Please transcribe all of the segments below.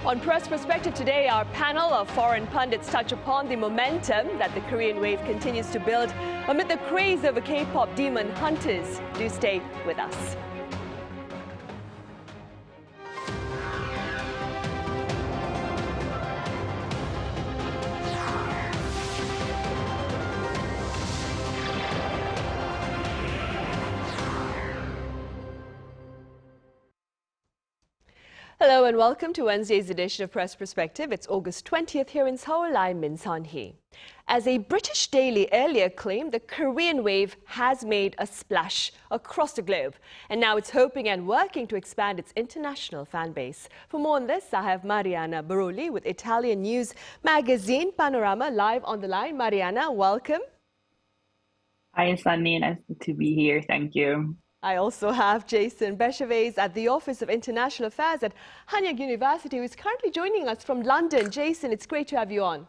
On Press Perspective today, our panel of foreign pundits touch upon the momentum that the Korean wave continues to build amid the craze over K-pop demon hunters. Do stay with us. Hello and welcome to Wednesday's edition of Press Perspective. It's August 20th here in Seoul. I'm Min Sunhee. As a British daily earlier claimed, the Korean wave has made a splash across the globe. And now it's hoping and working to expand its international fan base. For more on this, I have Marianna Baroli with Italian news magazine Panorama live on the line. Marianna, welcome. Hi, Sunny. Nice to be here. Thank you. I also have Jason Bechervaise at the Office of International Affairs at Hanyang University, who is currently joining us from London. Jason, it's great to have you on.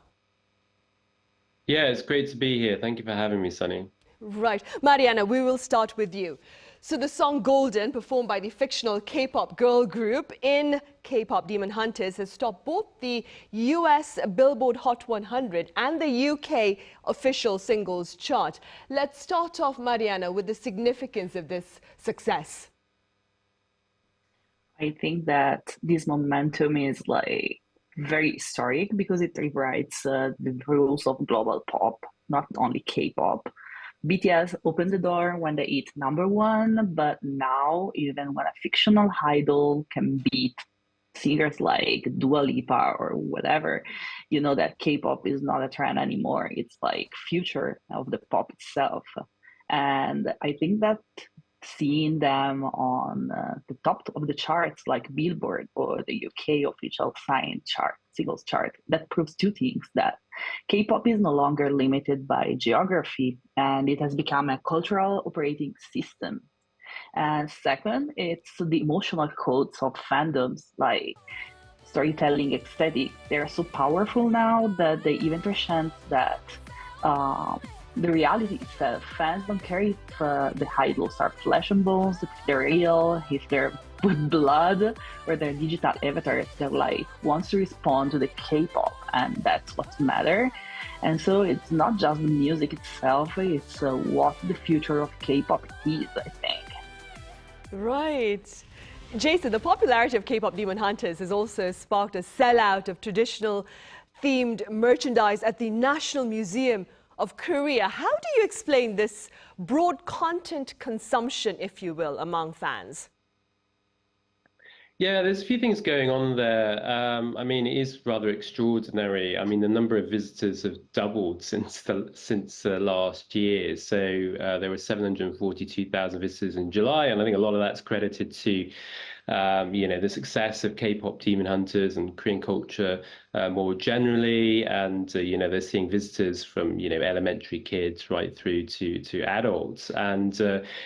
Yeah, it's great to be here. Thank you for having me, Sunny. Right. Marianna, we will start with you. So the song Golden, performed by the fictional K-pop girl group in KPopDemonHunters, has topped both the US Billboard Hot 100 and the UK official singles chart. Let's start off, Marianna, with the significance of this success. I think that this momentum is very historic because it rewrites the rules of global pop, not only K-pop. BTS opened the door when they hit #1, but now even when a fictional idol can beat singers like Dua Lipa or whatever, you know that K-pop is not a trend anymore. It's like future of the pop itself. And I think that seeing them on the top of the charts like Billboard or the UK official singles chart, that proves two things: that K-pop is no longer limited by geography and it has become a cultural operating system. And second, it's the emotional codes of fandoms like storytelling aesthetic. They're so powerful now that they even present that the reality itself. Fans don't care if the idols are flesh and bones, if they're real, if they're with blood, or their digital avatars. They're wants to respond to the K-pop, and that's what matters. And so it's not just the music itself, it's what the future of K-pop is, I think. Right. Jason, the popularity of K-pop Demon Hunters has also sparked a sellout of traditional themed merchandise at the National Museum of Korea. How do you explain this broad content consumption, if you will, among fans? Yeah, there's a few things going on there. I mean, it is rather extraordinary. I mean, the number of visitors have doubled since last year. So there were 742,000 visitors in July, and I think a lot of that's credited to the success of K-pop Demon Hunters and Korean culture more generally, and they're seeing visitors from elementary kids right through to adults, and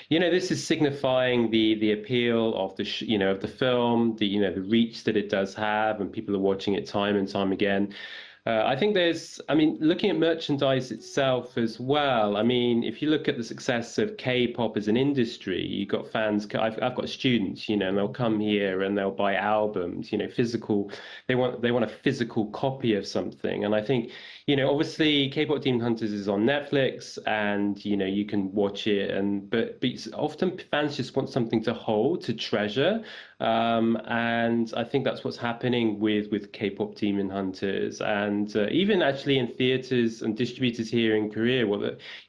this is signifying the appeal of the of the film, the reach that it does have, and people are watching it time and time again. I think looking at merchandise itself as well. I mean, if you look at the success of K-pop as an industry, you've got fans. I've got students, and they'll come here and they'll buy albums, physical. They want a physical copy of something, and I think, obviously K-pop Demon Hunters is on Netflix, and you can watch it, but often fans just want something to hold, to treasure. And I think that's what's happening with K-pop Demon Hunters, and even actually in theaters and distributors here in Korea.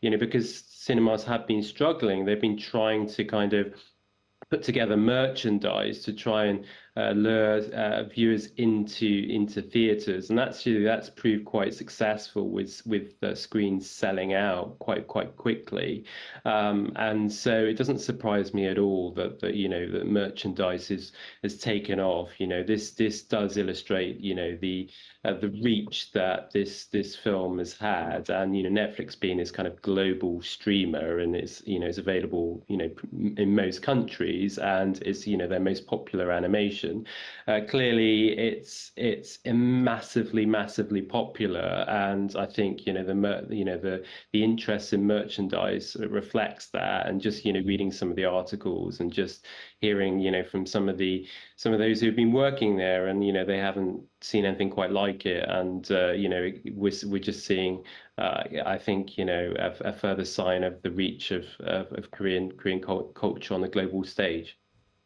Because cinemas have been struggling, they've been trying to kind of put together merchandise to try and lure viewers into theaters, and that's proved quite successful with screens selling out quite quickly, and so it doesn't surprise me at all that that merchandise has taken off. This does illustrate the reach that this film has had, and Netflix being this kind of global streamer, and it's available in most countries, and it's their most popular animation. mention. Clearly, it's massively popular, and I think the interest in merchandise reflects that. And just reading some of the articles and just hearing from some of those who've been working there, and they haven't seen anything quite like it, and we're just seeing I think a further sign of the reach of Korean culture on the global stage.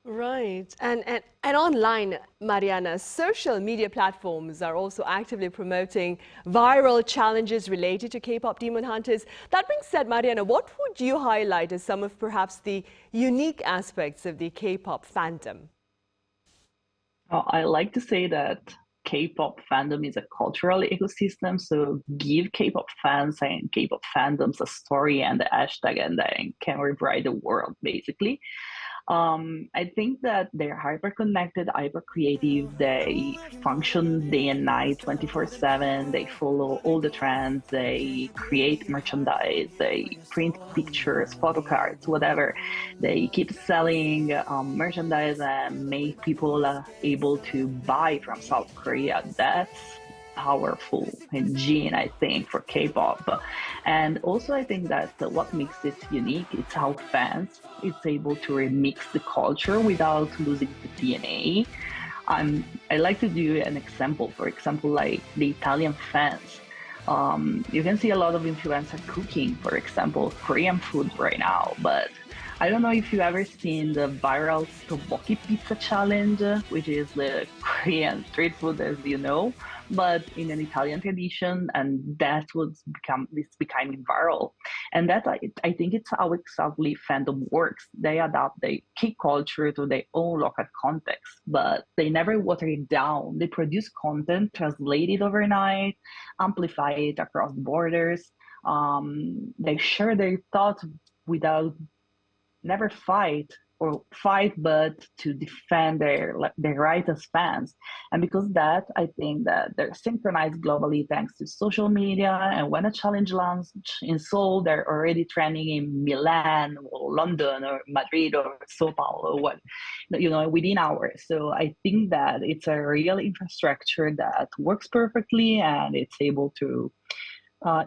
Right. And online, Marianna, social media platforms are also actively promoting viral challenges related to K-pop Demon Hunters. That being said, Marianna, what would you highlight as some of perhaps the unique aspects of the K-pop fandom? I like to say that K-pop fandom is a cultural ecosystem, so give K-pop fans and K-pop fandoms a story and a hashtag, and they can rewrite the world, basically. I think that they're hyper connected, hyper creative. They function day and night, 24/7. They follow all the trends. They create merchandise. They print pictures, photo cards, whatever. They keep selling merchandise and make people able to buy from South Korea. That's powerful and gene, I think, for K-pop. And also I think that what makes it unique is how fans is able to remix the culture without losing the DNA. I like to do an example, for example, like the Italian fans. You can see a lot of influencer cooking, for example, Korean food right now, but I don't know if you've ever seen the viral tteokbokki pizza challenge, which is the Korean street food, as you know, but in an Italian tradition, and that's it's becoming viral. And that I think it's how exactly fandom works. They adapt the K culture to their own local context, but they never water it down. They produce content, translate it overnight, amplify it across borders. They share their thoughts without never fight, but to defend their right as fans. And because that, I think that they're synchronized globally thanks to social media. And when a challenge lands in Seoul, they're already trending in Milan or London or Madrid or Sao Paulo, within hours. So I think that it's a real infrastructure that works perfectly, and it's able to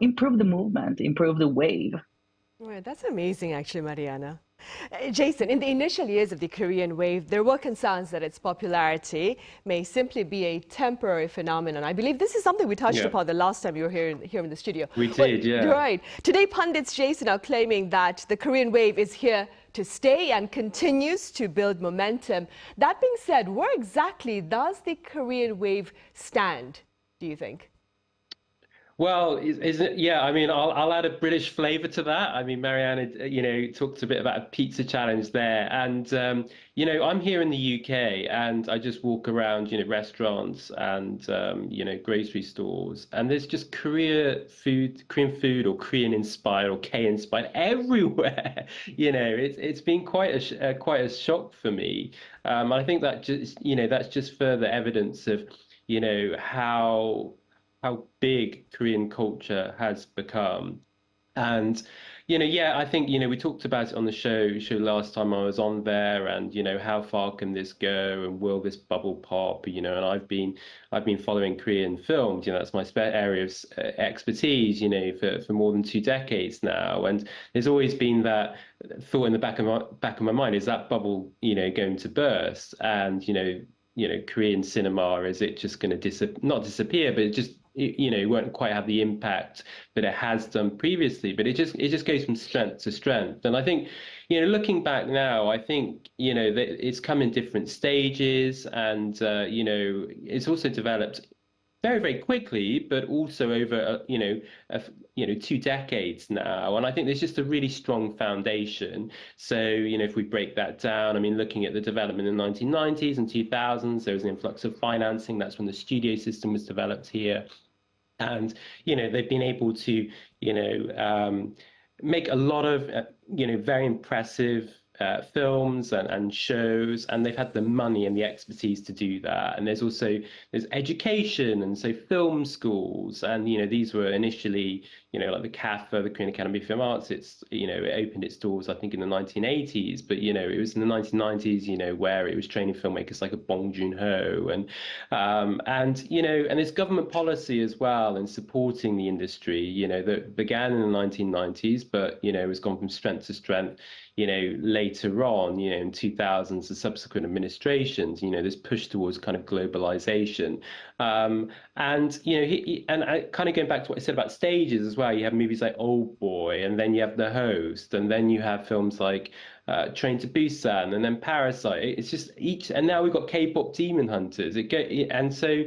improve the movement, improve the wave. Right, that's amazing, actually, Marianna. Jason, in the initial years of the Korean wave, there were concerns that its popularity may simply be a temporary phenomenon. I believe this is something we touched upon the last time you were here in the studio. We did, yeah. Right. Today, pundits, Jason, are claiming that the Korean wave is here to stay and continues to build momentum. That being said, where exactly does the Korean wave stand, do you think? Well, yeah, I mean, I'll add a British flavor to that. I mean, Marianna, talked a bit about a pizza challenge there. And, I'm here in the UK, and I just walk around, restaurants and, grocery stores. And there's just Korean food or Korean inspired or K inspired everywhere. It's been quite a shock for me. I think that that's just further evidence of, how big Korean culture has become. And, I think, we talked about it on the show last time I was on there, and, how far can this go, and will this bubble pop, and I've been following Korean films, that's my area of expertise, for more than 2 decades now. And there's always been that thought in the back of my mind, is that bubble, going to burst? And, Korean cinema, is it just going to not disappear, but it just, it won't quite have the impact that it has done previously, but it just goes from strength to strength. And I think, looking back now, I think, that it's come in different stages, and, it's also developed very, very quickly, but also over, 2 decades now. And I think there's just a really strong foundation. So, if we break that down, I mean, looking at the development in the 1990s and 2000s, there was an influx of financing. That's when the studio system was developed here. And, they've been able to, make a lot of, very impressive films and shows, and they've had the money and the expertise to do that. And there's education, and so film schools, and these were initially like the CAFA, the Korean Academy of Film Arts, it's, it opened its doors, I think, in the 1980s, but, it was in the 1990s, where it was training filmmakers like a Bong Joon-ho and there's government policy as well in supporting the industry, that began in the 1990s, but, has gone from strength to strength, later on, in 2000s, the subsequent administrations, this push towards kind of globalization. And kind of going back to what I said about stages as well, you have movies like Old Boy, and then you have The Host, and then you have films like Train to Busan, and then Parasite. It's just and now we've got KPopDemonHunters. And so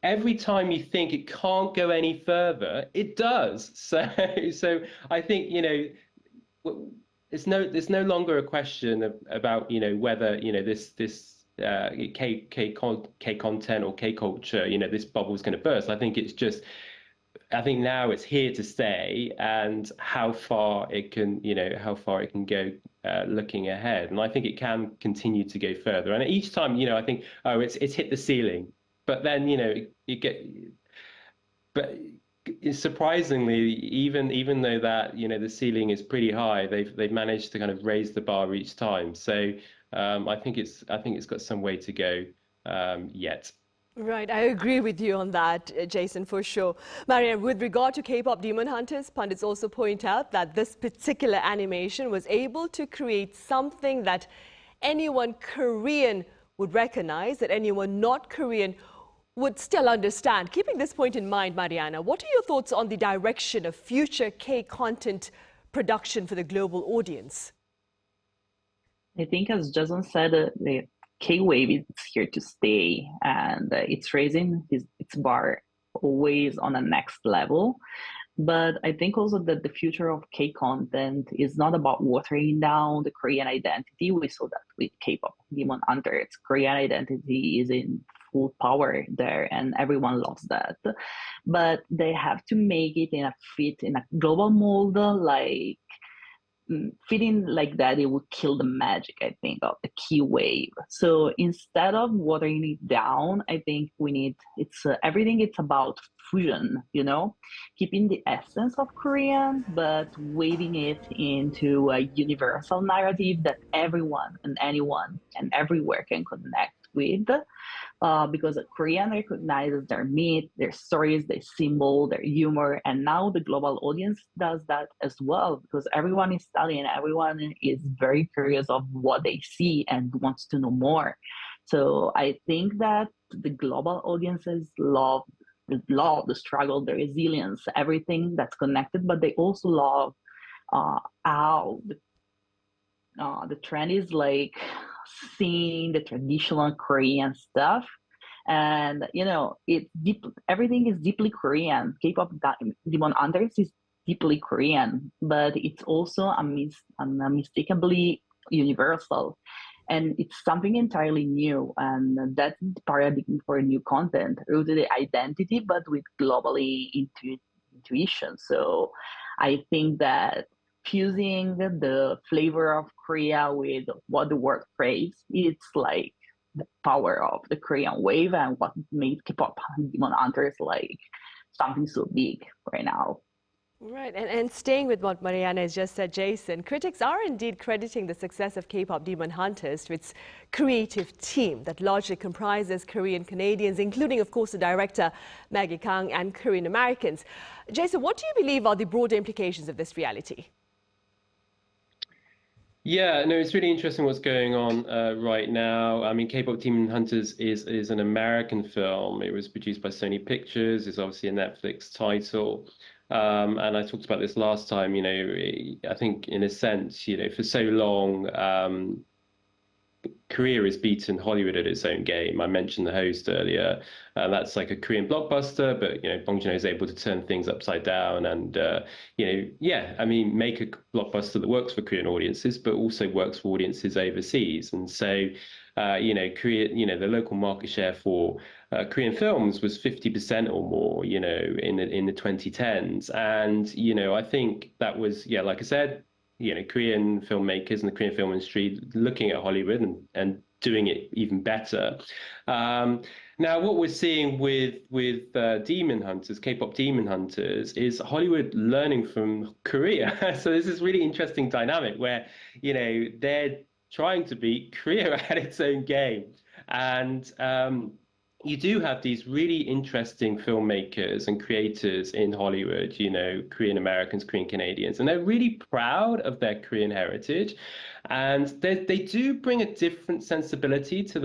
every time you think it can't go any further, it does. So I think, there's no longer a question about whether this Kcontent or K culture, this bubble is going to burst. I think now it's here to stay, and how far it can go looking ahead. And I think it can continue to go further. And each time, I think, oh, it's hit the ceiling, but then but surprisingly, even though that the ceiling is pretty high, they've managed to kind of raise the bar each time. So I think it's got some way to go yet. Right, I agree with you on that, Jason, for sure. Marianne, with regard to KPopDemonHunters, pundits also point out that this particular animation was able to create something that anyone Korean would recognize, that anyone not Korean would still understand. Keeping this point in mind, Marianna, what are your thoughts on the direction of future K-content production for the global audience? I think, as Jason said, the K-wave is here to stay, and it's raising its bar always on the next level. But I think also that the future of K-content is not about watering down the Korean identity. We saw that with KPopDemonHunters. Korean identity is in full power there, and everyone loves that. But they have to make it fit in a global mold, like fitting like that, it would kill the magic, I think, of the K wave. So instead of watering it down, I think everything. It's about fusion, keeping the essence of Korean, but waving it into a universal narrative that everyone and anyone and everywhere can connect with. Because Korean recognizes their myth, their stories, their symbol, their humor, and now the global audience does that as well, because everyone is studying, everyone is very curious of what they see and wants to know more. So I think that the global audiences love the struggle, the resilience, everything that's connected, but they also love how the trend is like seeing the traditional Korean stuff, and it's deep. Everything is deeply Korean. KPopDemonHunters is deeply Korean, but it's also unmistakably universal, and it's something entirely new. And that's the paradigm for new content, rooted in identity, but with globally intuition. So I think that fusing the flavor of Korea with what the word craze, it's like the power of the Korean wave, and what made KPopDemonHunters like something so big right now. Right, and staying with what Marianna has just said, Jason, critics are indeed crediting the success of KPopDemonHunters to its creative team that largely comprises Korean Canadians, including, of course, the director Maggie Kang, and Korean Americans. Jason, what do you believe are the broader implications of this reality? Yeah, no, it's really interesting what's going on right now. I mean, KPopDemonHunters is an American film. It was produced by Sony Pictures. It's obviously a Netflix title. And I talked about this last time, I think in a sense, for so long, Korea has beaten Hollywood at its own game. I mentioned The Host earlier. That's like a Korean blockbuster, but Bong Joon-ho is able to turn things upside down and make a blockbuster that works for Korean audiences, but also works for audiences overseas. And so, Korea, the local market share for Korean films was 50% or more, in the 2010s. And I think that was, like I said, Korean filmmakers and the Korean film industry looking at Hollywood and doing it even better. Now, what we're seeing with Demon Hunters, K-pop Demon Hunters, is Hollywood learning from Korea. So there's this really interesting dynamic where, they're trying to beat Korea at its own game. And you do have these really interesting filmmakers and creators in Hollywood, Korean Americans, Korean Canadians, and they're really proud of their Korean heritage. And they do bring a different sensibility to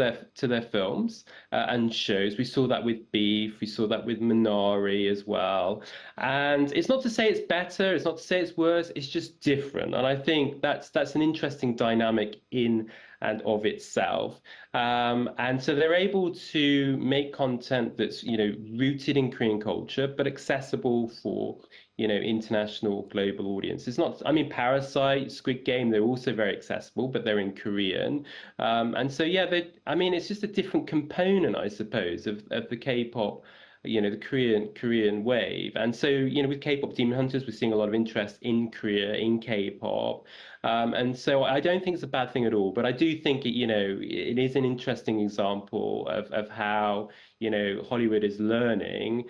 their films and shows. We saw that with Beef, we saw that with Minari as well. And it's not to say it's better, it's not to say it's worse, it's just different. And I think that's an interesting dynamic in and of itself. And so they're able to make content that's, rooted in Korean culture, but accessible for, international global audience. It's not, Parasite, Squid Game, they're also very accessible, but they're in Korean. And so, yeah, it's just a different component, I suppose, of the K-pop, the Korean wave. And so, with K-pop Demon Hunters, we're seeing a lot of interest in Korea, in K-pop. And so I don't think it's a bad thing at all, but I do think it is an interesting example of how, Hollywood is learning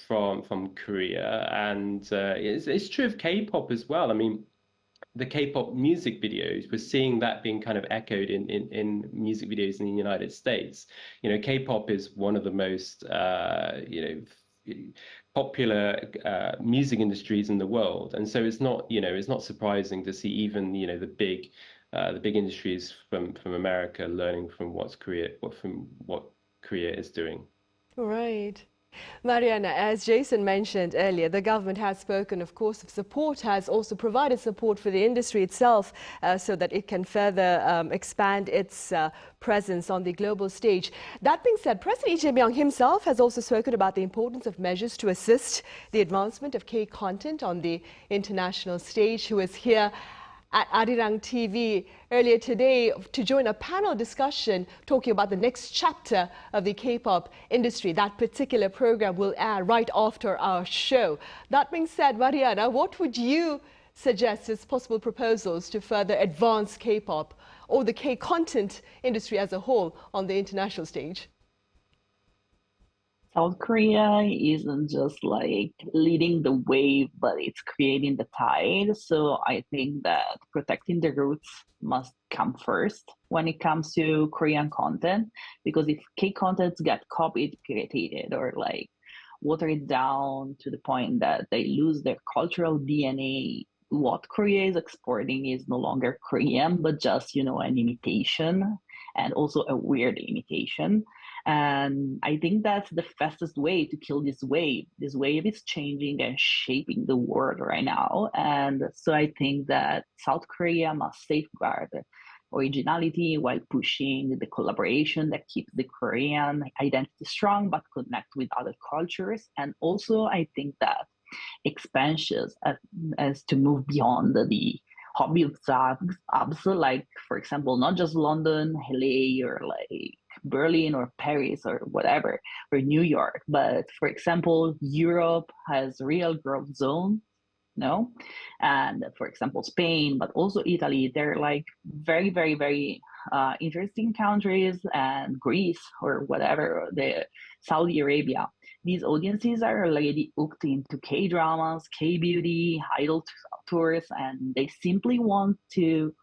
from Korea. And it's true of K-pop as well. The K-pop music videos, we're seeing that being kind of echoed in music videos in the United States. K-pop is one of the most, popular music industries in the world, and so it's not surprising to see even the big industries from America learning from what Korea is doing. Right. Marianna, as Jason mentioned earlier, the government has spoken, of course, of support, has also provided support for the industry itself so that it can further expand its presence on the global stage. That being said, President Lee Jae-myung himself has also spoken about the importance of measures to assist the advancement of K-content on the international stage, who is here at Arirang TV earlier today to join a panel discussion talking about the next chapter of the K-pop industry. That particular program will air right after our show. That being said, Marianna, what would you suggest as possible proposals to further advance K-pop or the K-content industry as a whole on the international stage? South Korea isn't just like leading the wave, but it's creating the tide. So I think that protecting the roots must come first when it comes to Korean content, because if K contents get copied, created, or like watered down to the point that they lose their cultural DNA, what Korea is exporting is no longer Korean, but just, an imitation, and also a weird imitation. And I think that's the fastest way to kill this wave. This wave is changing and shaping the world right now. And so I think that South Korea must safeguard originality while pushing the collaboration that keeps the Korean identity strong but connect with other cultures. And also I think that expansions as to move beyond the hobby of hubs, like for example, not just London, LA, or like Berlin or Paris or whatever, or New York, but for example, Europe has real growth zone, and for example, Spain, but also Italy, they're like very, very, very interesting countries, and Greece or whatever, the Saudi Arabia. These audiences are already hooked into K-dramas, K-beauty, idol tours, and they simply want to,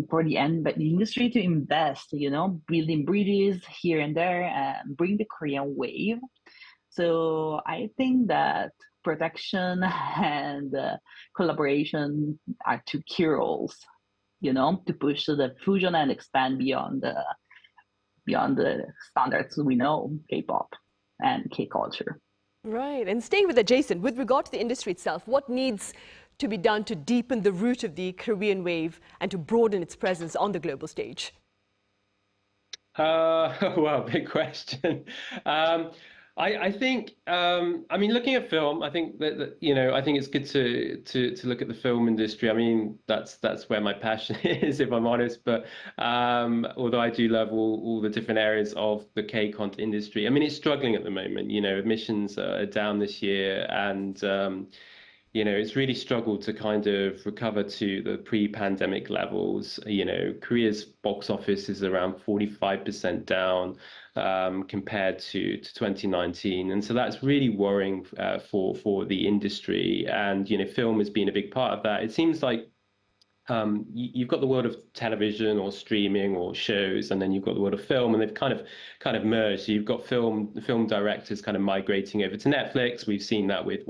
for the industry to invest, building bridges here and there and bring the Korean wave. So I think that protection and collaboration are two key roles, to push the fusion and expand beyond the standards we know, K-pop and K-culture. Right. And staying with Jason, with regard to the industry itself, what needs to be done to deepen the root of the Korean wave and to broaden its presence on the global stage? Well, big question. I think, looking at film, I think that I think it's good to look at the film industry. That's where my passion is, if I'm honest. But although I do love all the different areas of the K-content industry, it's struggling at the moment. Admissions are down this year, and it's really struggled to kind of recover to the pre-pandemic levels. Korea's box office is around 45% down compared to 2019, and so that's really worrying for the industry. And film has been a big part of that. It seems like you've got the world of television or streaming or shows, and then you've got the world of film, and they've kind of merged. So you've got film directors kind of migrating over to Netflix. We've seen that with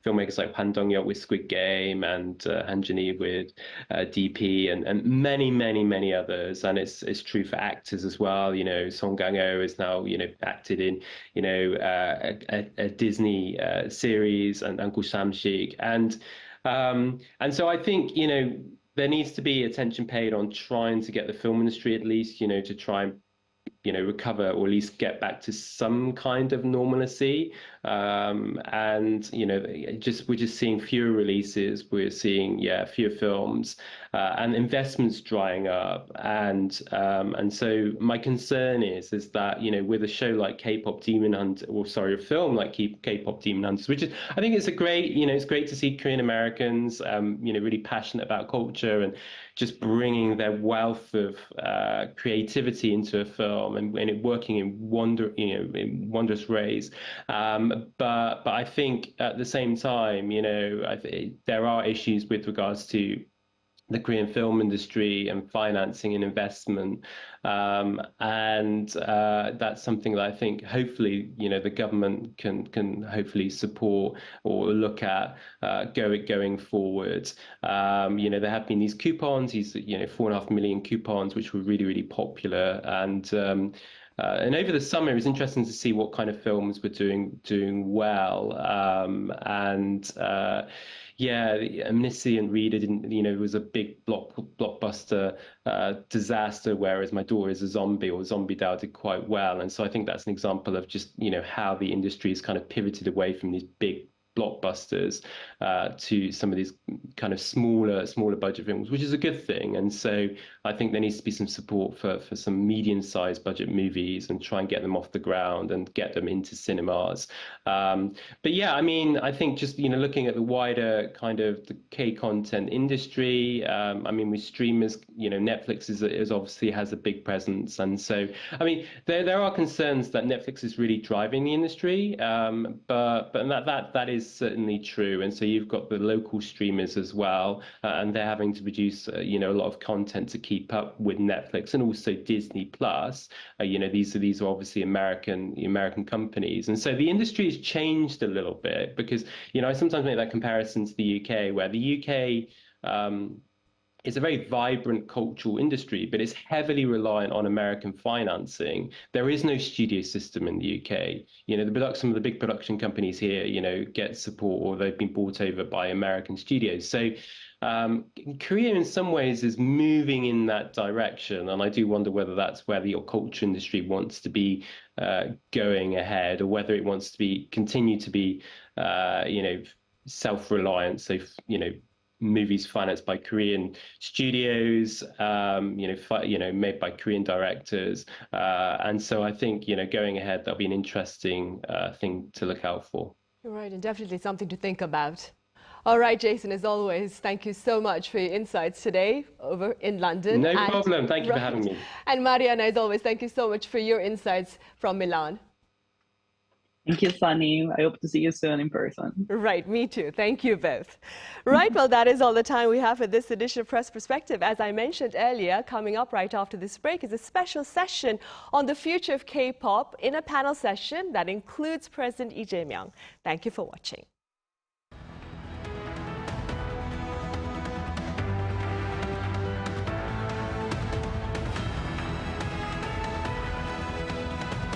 filmmakers like Han with Squid Game, and Han with DP, and many others. And it's true for actors as well. Song Kang-ho is now acted in a Disney series, and Uncle Samshik, and so I think there needs to be attention paid on trying to get the film industry, at least, to try and recover, or at least get back to some kind of normalcy. And we're just seeing fewer releases. We're seeing fewer films, and investments drying up. And so my concern is that with a show like a film like KPopDemonHunters, which is, I think it's it's great to see Korean Americans really passionate about culture and just bringing their wealth of creativity into a film, and it working in wondrous ways. But I think at the same time, there are issues with regards to the Korean film industry and financing and investment, and that's something that I think hopefully the government can hopefully support or look at going forward. There have been these coupons, these 4.5 million coupons, which were really popular, and over the summer, it was interesting to see what kind of films were doing well. Omniscient Reader it was a big blockbuster disaster, whereas My Daughter is a Zombie, or Zombie Dow, did quite well. And so I think that's an example of just how the industry has kind of pivoted away from these big blockbusters to some of these kind of smaller budget films, which is a good thing. And so I think there needs to be some support for some medium-sized budget movies, and try and get them off the ground and get them into cinemas. But yeah, I mean, I think just looking at the wider kind of the Kcontent industry, I mean, with streamers, Netflix is obviously has a big presence, and so I mean, there are concerns that Netflix is really driving the industry, but that is certainly true. And so you've got the local streamers as well, and they're having to produce a lot of content to keep up with Netflix, and also Disney Plus. These are obviously American companies, and so the industry has changed a little bit, because I sometimes make that comparison to the UK, where the UK it's a very vibrant cultural industry, but it's heavily reliant on American financing. There is no studio system in the UK. Some of the big production companies here, get support, or they've been bought over by American studios. So Korea, in some ways, is moving in that direction, and I do wonder whether that's where the culture industry wants to be going ahead, or whether it wants to continue to be, self-reliant. So, movies financed by Korean studios, made by Korean directors, and so I think going ahead, that'll be an interesting thing to look out for. Right, and definitely something to think about. All right, Jason, as always, thank you so much for your insights today over in London. No problem. Thank you for having me. And Marianna, as always, thank you so much for your insights from Milan. Thank you, Sunny. I hope to see you soon in person. Right, me too. Thank you both. Right, well, that is all the time we have for this edition of Press Perspective. As I mentioned earlier, coming up right after this break is a special session on the future of K-pop in a panel session that includes President Lee Jae-myung. Thank you for watching.